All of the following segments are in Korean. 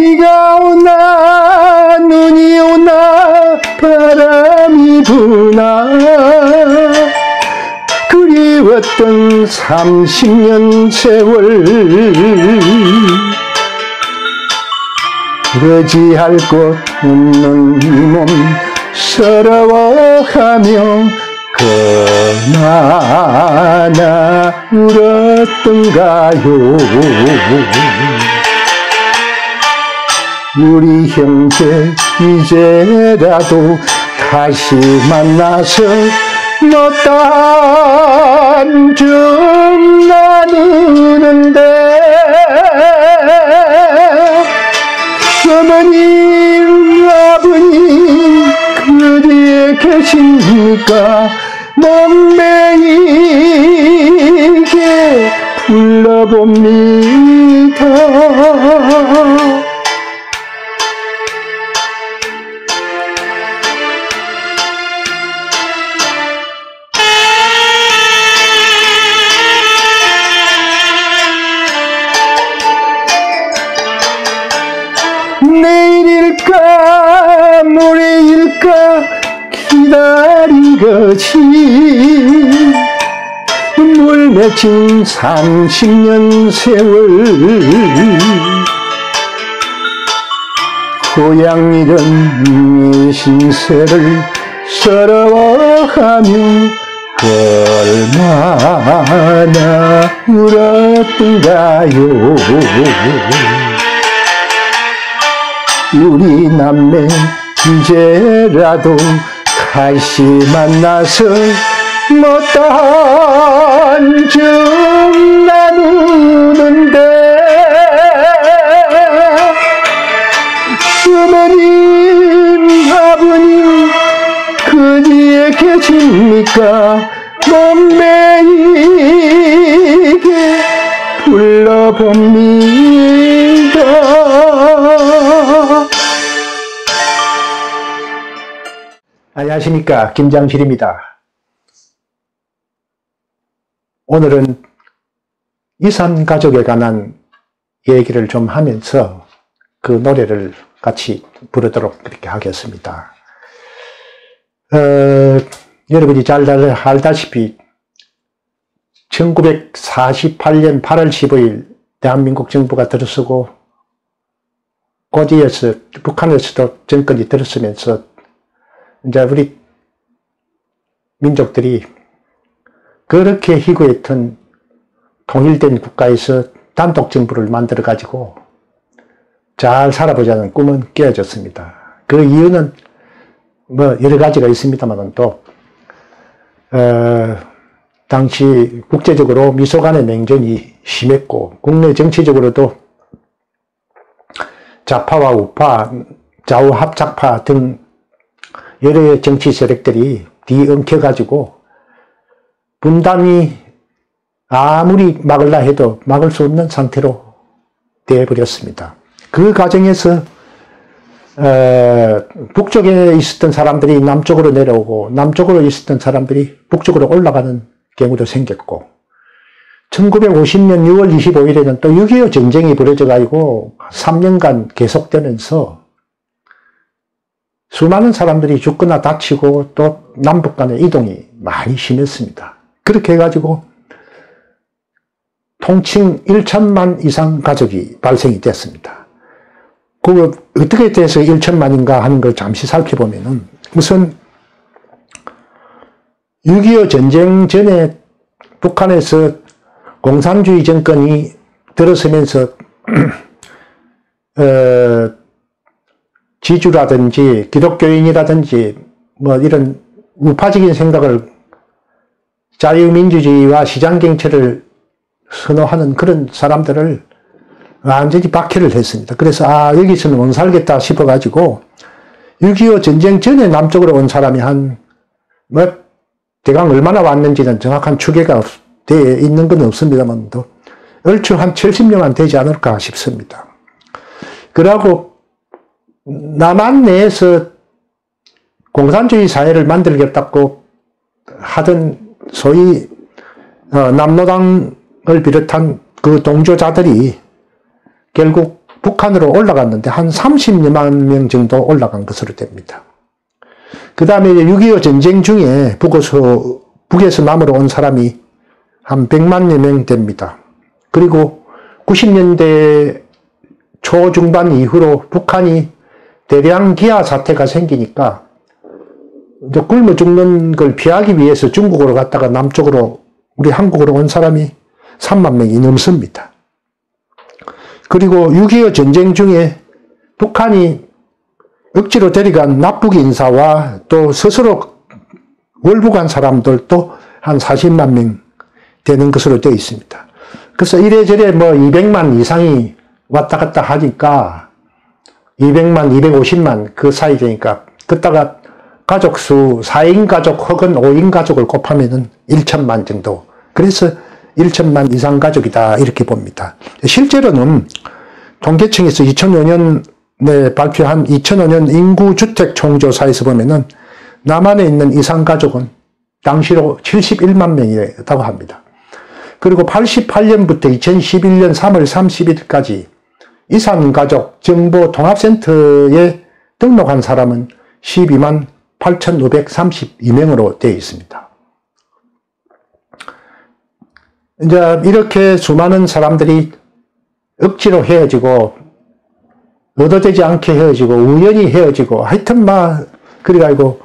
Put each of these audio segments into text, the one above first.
비가 오나 눈이 오나 바람이 부나 그리웠던 30년 세월 의지할 곳 없는 이 몸 서러워하며 그나나 울었던가요. 우리 형제 이제라도 다시 만나서 못단 좀 나누는데 어머님 아버님 그리에 계십니까? 멍매이게 불러봅니다. 내일일까 모레일까 기다린 것이 물 맺힌 30년 세월 고향이던 신세를 서러워하며 얼마나 울었던가요. 우리 남매 이제라도 다시 만나서 못단 좀 나누는데 어머님 아버님 그리에 계십니까? 멍매이게 불러봅니다. 안녕하십니까, 김장실입니다. 오늘은 이산 가족에 관한 얘기를 좀 하면서 그 노래를 같이 부르도록 그렇게 하겠습니다. 여러분이 잘 알다시피 1948년 8월 15일 대한민국 정부가 들어서고 고디에서 북한에서도 정권이 들어서면서 이제 우리 민족들이 그렇게 희구했던 통일된 국가에서 단독 정부를 만들어 가지고 잘 살아보자는 꿈은 깨어졌습니다. 그 이유는 뭐 여러 가지가 있습니다만 또 당시 국제적으로 미소 간의 냉전이 심했고 국내 정치적으로도 좌파와 우파, 좌우 합작파 등 여러 정치 세력들이 뒤엉켜가지고 분단이 아무리 막으려 해도 막을 수 없는 상태로 되어버렸습니다. 그 과정에서 북쪽에 있었던 사람들이 남쪽으로 내려오고 남쪽으로 있었던 사람들이 북쪽으로 올라가는 경우도 생겼고 1950년 6월 25일에는 또 6.25 전쟁이 벌어져가지고 3년간 계속되면서 수많은 사람들이 죽거나 다치고 또 남북 간의 이동이 많이 심했습니다. 그렇게 해가지고 통칭 1천만 이상 가족이 발생이 됐습니다. 그 어떻게 돼서 1천만인가 하는 걸 잠시 살펴보면은 우선 6.25 전쟁 전에 북한에서 공산주의 정권이 들어서면서 지주라든지 기독교인이라든지 뭐 이런 우파적인 생각을 자유민주주의와 시장경제를 선호하는 그런 사람들을 완전히 박해를 했습니다. 그래서 여기서는 못 살겠다 싶어가지고 6.25 전쟁 전에 남쪽으로 온 사람이 대강 얼마나 왔는지는 정확한 추계가 되어 있는 건 없습니다만 얼추 한 70명은 되지 않을까 싶습니다. 그러고 남한 내에서 공산주의 사회를 만들겠다고 하던 소위 남로당을 비롯한 그 동조자들이 결국 북한으로 올라갔는데 한 30여만 명 정도 올라간 것으로 됩니다. 그 다음에 6.25 전쟁 중에 북에서 남으로 온 사람이 한 100만여 명 됩니다. 그리고 90년대 초중반 이후로 북한이 대량 기아 사태가 생기니까 이제 굶어 죽는 걸 피하기 위해서 중국으로 갔다가 남쪽으로 우리 한국으로 온 사람이 3만 명이 넘습니다. 그리고 6.25 전쟁 중에 북한이 억지로 데려간 납북 인사와 또 스스로 월북한 사람들도 한 40만 명 되는 것으로 되어 있습니다. 그래서 이래저래 200만 이상이 왔다 갔다 하니까 200만, 250만 그 사이 되니까 그따가 가족 수 4인 가족 혹은 5인 가족을 곱하면은 1천만 정도. 그래서 1천만 이상 가족이다 이렇게 봅니다. 실제로는 통계청에서 2005년에 발표한 2005년 인구주택 총조사에서 보면은 남한에 있는 이상 가족은 당시로 71만 명이라고 합니다. 그리고 88년부터 2011년 3월 30일까지 이산가족 정보 통합센터에 등록한 사람은 12만 8,532명으로 되어 있습니다. 이제 이렇게 수많은 사람들이 억지로 헤어지고 의도되지 않게 헤어지고 우연히 헤어지고 하여튼 그래가지고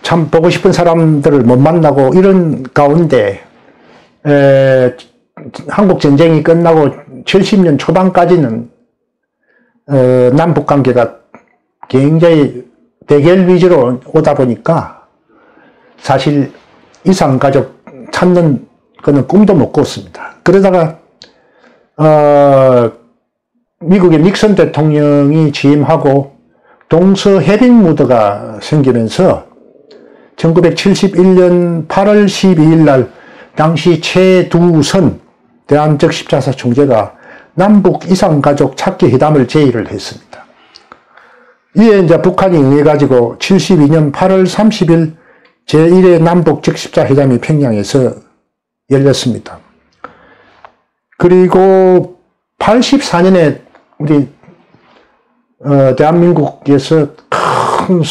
참 보고 싶은 사람들을 못 만나고 이런 가운데 한국 전쟁이 끝나고 70년 초반까지는 남북 관계가 굉장히 대결 위주로 오다 보니까 사실 이산가족 찾는 거는 꿈도 못 꿨습니다. 그러다가 미국의 닉슨 대통령이 취임하고 동서해빙 무드가 생기면서 1971년 8월 12일 날 당시 최두선 대한적 십자사 총재가 남북 이산가족 찾기 회담을 제의를 했습니다. 이에 이제 북한이 응해가지고 72년 8월 30일 제1회 남북 적십자 회담이 평양에서 열렸습니다. 그리고 84년에 우리 대한민국에서 큰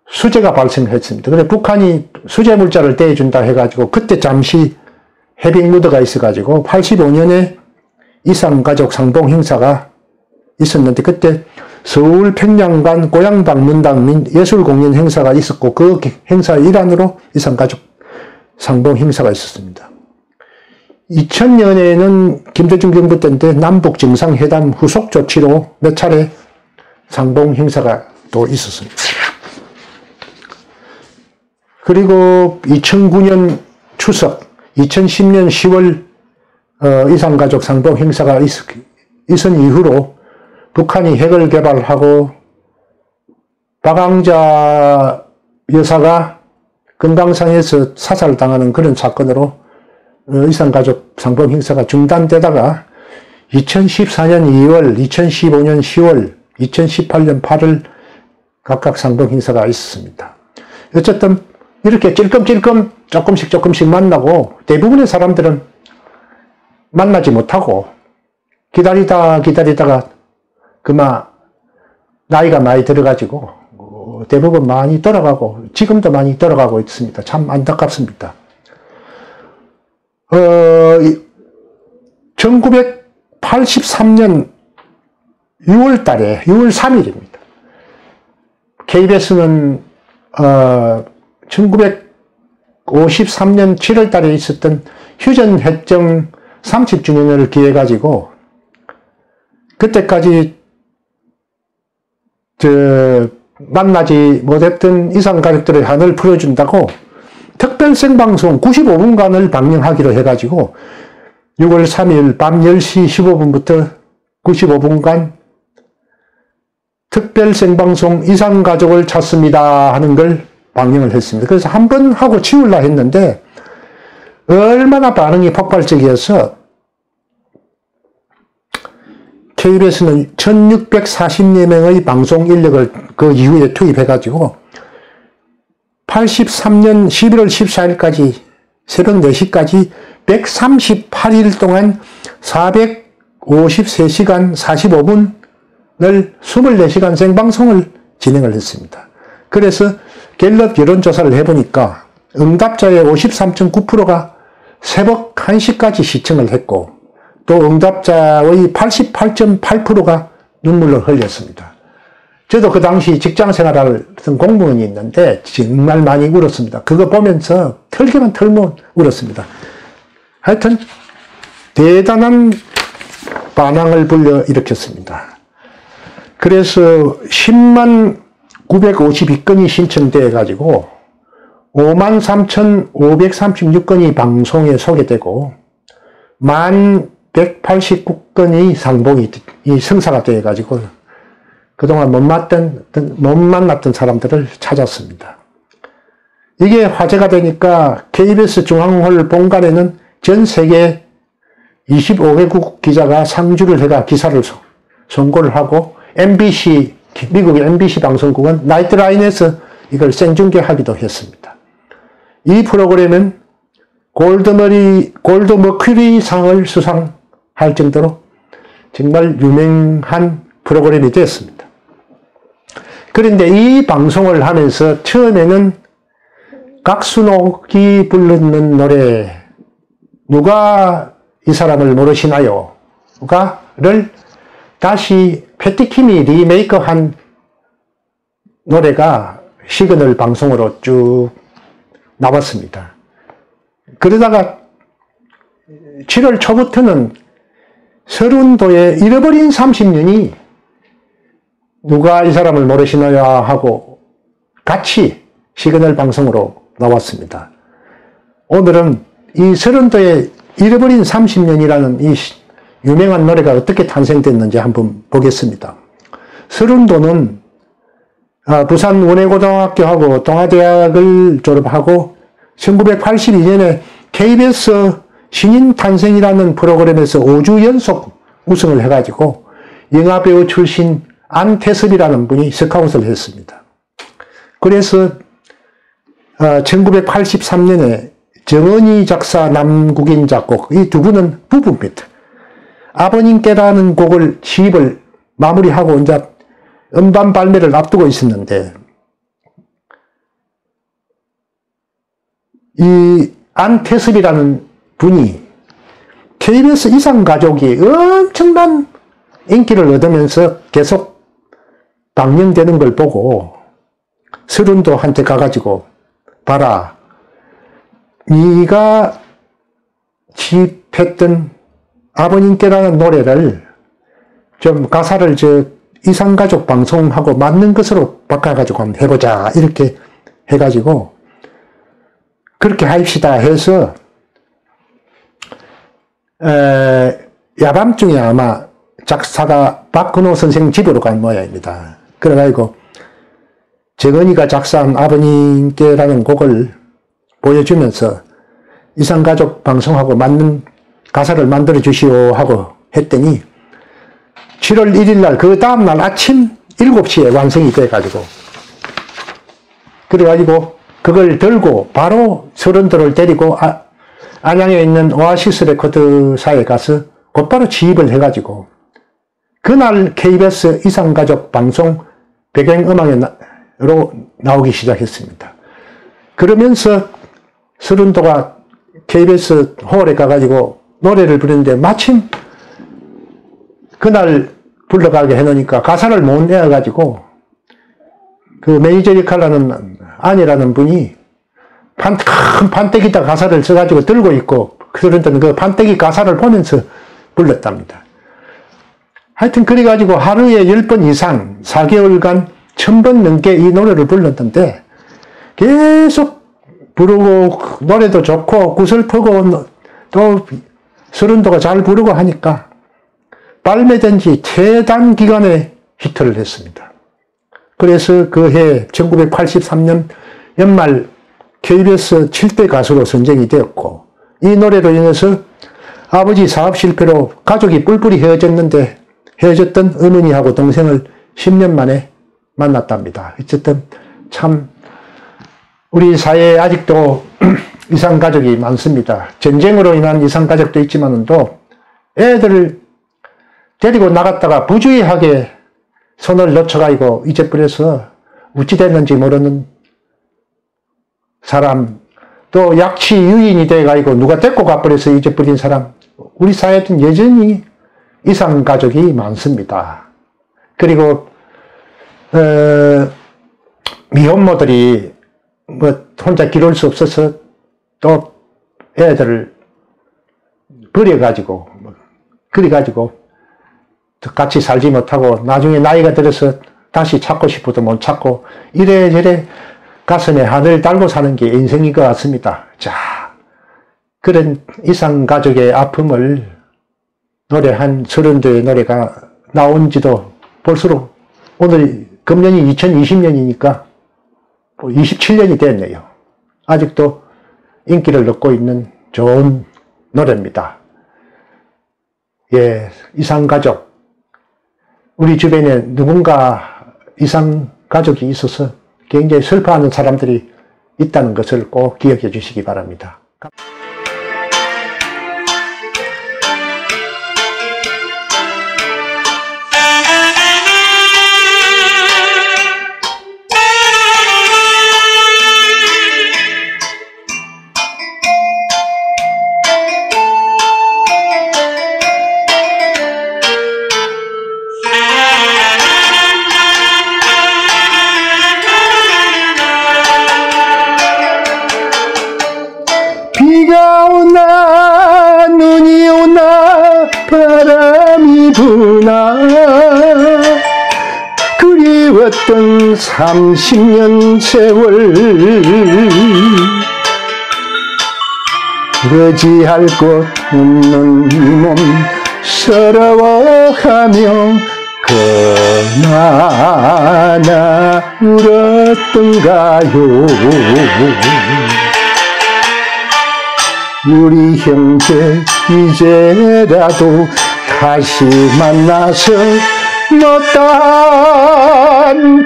수재가 발생했습니다. 그래서 북한이 수재 물자를 떼준다 해가지고 그때 잠시 해빙 무드가 있어가지고 85년에 이산가족 상봉 행사가 있었는데 그때 서울 평양 간 고향 방문당 민 예술 공연 행사가 있었고 그 행사 일환으로 이산가족 상봉 행사가 있었습니다. 2000년에는 김대중 정부 때인데 남북 정상회담 후속 조치로 몇 차례 상봉 행사가 또 있었습니다. 그리고 2009년 추석, 2010년 10월 이산가족 상봉 행사가 있은 이후로 북한이 핵을 개발하고 박항자 여사가 금강산에서 사살당하는 그런 사건으로 이산가족 상봉 행사가 중단되다가 2014년 2월, 2015년 10월, 2018년 8월 각각 상봉 행사가 있었습니다. 어쨌든 이렇게 찔끔찔끔 조금씩 만나고 대부분의 사람들은 만나지 못하고 기다리다가 그만 나이가 많이 들어가지고 대부분 많이 돌아가고 지금도 많이 돌아가고 있습니다. 참 안타깝습니다. 1983년 6월 달에 6월 3일입니다. KBS는 1953년 7월 달에 있었던 휴전 협정 30주년을 기해가지고 그때까지 만나지 못했던 이산가족들의 한을 풀어준다고 특별 생방송 95분간을 방영하기로 해가지고 6월 3일 밤 10시 15분부터 95분간 특별 생방송 이산가족을 찾습니다 하는 걸 방영을 했습니다. 그래서 한 번 하고 치우려 했는데 얼마나 반응이 폭발적이어서 KBS는 1640여 명의 방송 인력을 그 이후에 투입해가지고 83년 11월 14일까지 새벽 4시까지 138일 동안 53시간 45분을 24시간 생방송을 진행을 했습니다. 그래서 갤럽 여론조사를 해보니까 응답자의 53.9%가 새벽 1시까지 시청을 했고 또 응답자의 88.8%가 눈물을 흘렸습니다. 저도 그 당시 직장생활을 했던 공무원이 있는데 정말 많이 울었습니다. 그거 보면서 털기만 털면 울었습니다. 하여튼 대단한 반항을 불러일으켰습니다. 그래서 10만 952건이 신청돼 가지고 53,536건이 방송에 소개되고 1,189건이 상봉이 성사가 돼 가지고 그동안 못 만났던 사람들을 찾았습니다. 이게 화제가 되니까 KBS 중앙홀 본관에는 전 세계 25개국 기자가 상주를 해가 기사를 선고를 하고 MBC, 미국의 MBC 방송국은 나이트라인에서 이걸 생중계하기도 했습니다. 이 프로그램은 골드 머큐리 상을 수상할 정도로 정말 유명한 프로그램이 됐습니다. 그런데 이 방송을 하면서 처음에는 각순옥이 부르는 노래 누가 이 사람을 모르시나요? 를 다시 패티킴이 리메이크한 노래가 시그널 방송으로 쭉 나왔습니다. 그러다가 7월 초부터는 서른도의 잃어버린 30년이 누가 이 사람을 모르시나요? 하고 같이 시그널 방송으로 나왔습니다. 오늘은 이 서른도의 잃어버린 30년이라는 이 유명한 노래가 어떻게 탄생됐는지 한번 보겠습니다. 서른도는 부산 원예고등학교하고 동아대학을 졸업하고 1982년에 KBS 신인탄생이라는 프로그램에서 5주 연속 우승을 해가지고 영화배우 출신 안태섭이라는 분이 스카웃을 했습니다. 그래서 1983년에 정은희 작사, 남국인 작곡 이 두 분은 부부입니다. 아버님께라는 곡을 시입을 마무리하고 이제 음반 발매를 앞두고 있었는데 이 안태섭이라는 분이 KBS 이상가족이 엄청난 인기를 얻으면서 계속 방영되는 걸 보고 서른도한테 가가지고 봐라, 네가 시입했던 아버님께라는 노래를 좀 가사를 이상가족 방송하고 맞는 것으로 바꿔가지고 한번 해보자 이렇게 해가지고 그렇게 합시다 해서 야밤중에 아마 작사가 박근호 선생 집으로 간 모양입니다. 그래가지고 정은이가 작사한 아버님께라는 곡을 보여주면서 이상가족 방송하고 맞는 가사를 만들어 주시오 하고 했더니 7월 1일 날 그 다음날 아침 7시에 완성이 돼가지고 그래가지고 그걸 들고 바로 서른도를 데리고 안양에 있는 오아시스 레코드사에 가서 곧바로 지입을 해가지고 그날 KBS 이상가족 방송 배경음악으로 나오기 시작했습니다. 그러면서 서른도가 KBS 홀에 가가지고 노래를 부르는데 마침 그날 불러가게 해놓으니까 가사를 못 내어가지고 그 매니저 역할하는 안이라는 분이 큰 판때기다 가사를 써가지고 들고 있고 그런데 그 판때기 가사를 보면서 불렀답니다. 하여튼 그래가지고 하루에 10번 이상 4개월간 1000번 넘게 이 노래를 불렀는데 계속 부르고 노래도 좋고 구슬프고 또 서른도가 잘 부르고 하니까 발매된 지 최단 기간에 히트를 했습니다. 그래서 그 해 1983년 연말 KBS 7대 가수로 선정이 되었고 이 노래로 인해서 아버지 사업 실패로 가족이 뿔뿔이 헤어졌던 어머니하고 동생을 10년 만에 만났답니다. 어쨌든 참 우리 사회에 아직도 이상가족이 많습니다. 전쟁으로 인한 이상가족도 있지만 또 애들 데리고 나갔다가 부주의하게 손을 놓쳐가지고 잊어버려서 어찌 됐는지 모르는 사람, 또 약취 유인이 돼가지고 누가 데리고 가버려서 잊어버린 사람, 우리 사회에는 여전히 이상 가족이 많습니다. 그리고 미혼모들이 뭐 혼자 기를 수 없어서 또 애들을 버려가지고 그래가지고 같이 살지 못하고 나중에 나이가 들어서 다시 찾고 싶어도 못 찾고 이래저래 가슴에 하늘 달고 사는 게 인생인 것 같습니다. 자, 그런 이상가족의 아픔을 노래한 서른도의 노래가 나온 지도 볼수록 오늘 금년이 2020년이니까 27년이 됐네요. 아직도 인기를 얻고 있는 좋은 노래입니다. 예, 이상가족. 우리 주변에 누군가 이상가족이 있어서 굉장히 슬퍼하는 사람들이 있다는 것을 꼭 기억해 주시기 바랍니다. 비가 오나 눈이 오나 바람이 부나 그리웠던 30년 세월 의지할 곳 없는 이 몸 서러워하며 그나나 울었던가요. 우리 형제 이제라도 다시 만나서 못단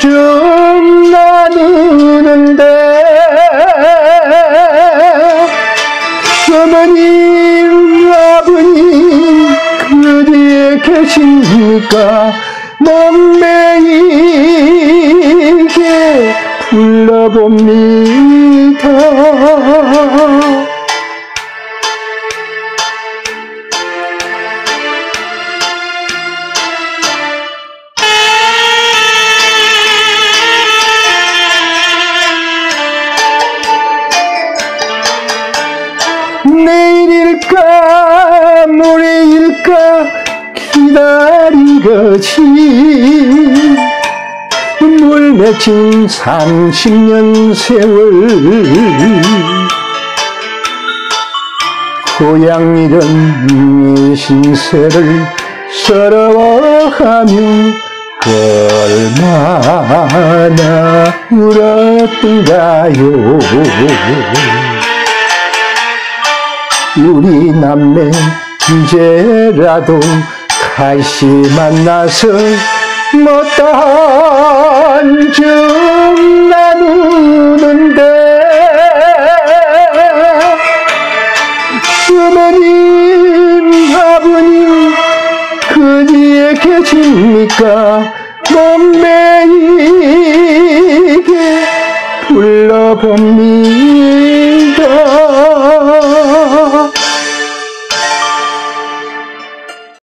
좀 나누는데 어머님 아버님 그리에 계십니까? 멍맹이게 불러봅니다. 내일일까 모레일까 기다린 것이 물 맺힌 30년 세월 고향이던 신세를 서러워하며 얼마나 울었던가요. 우리 남매 이제라도 다시 만나서 못단 좀 나누는데 어머님 아버님 그지에 계십니까? 멍맹이게 불러봅니다.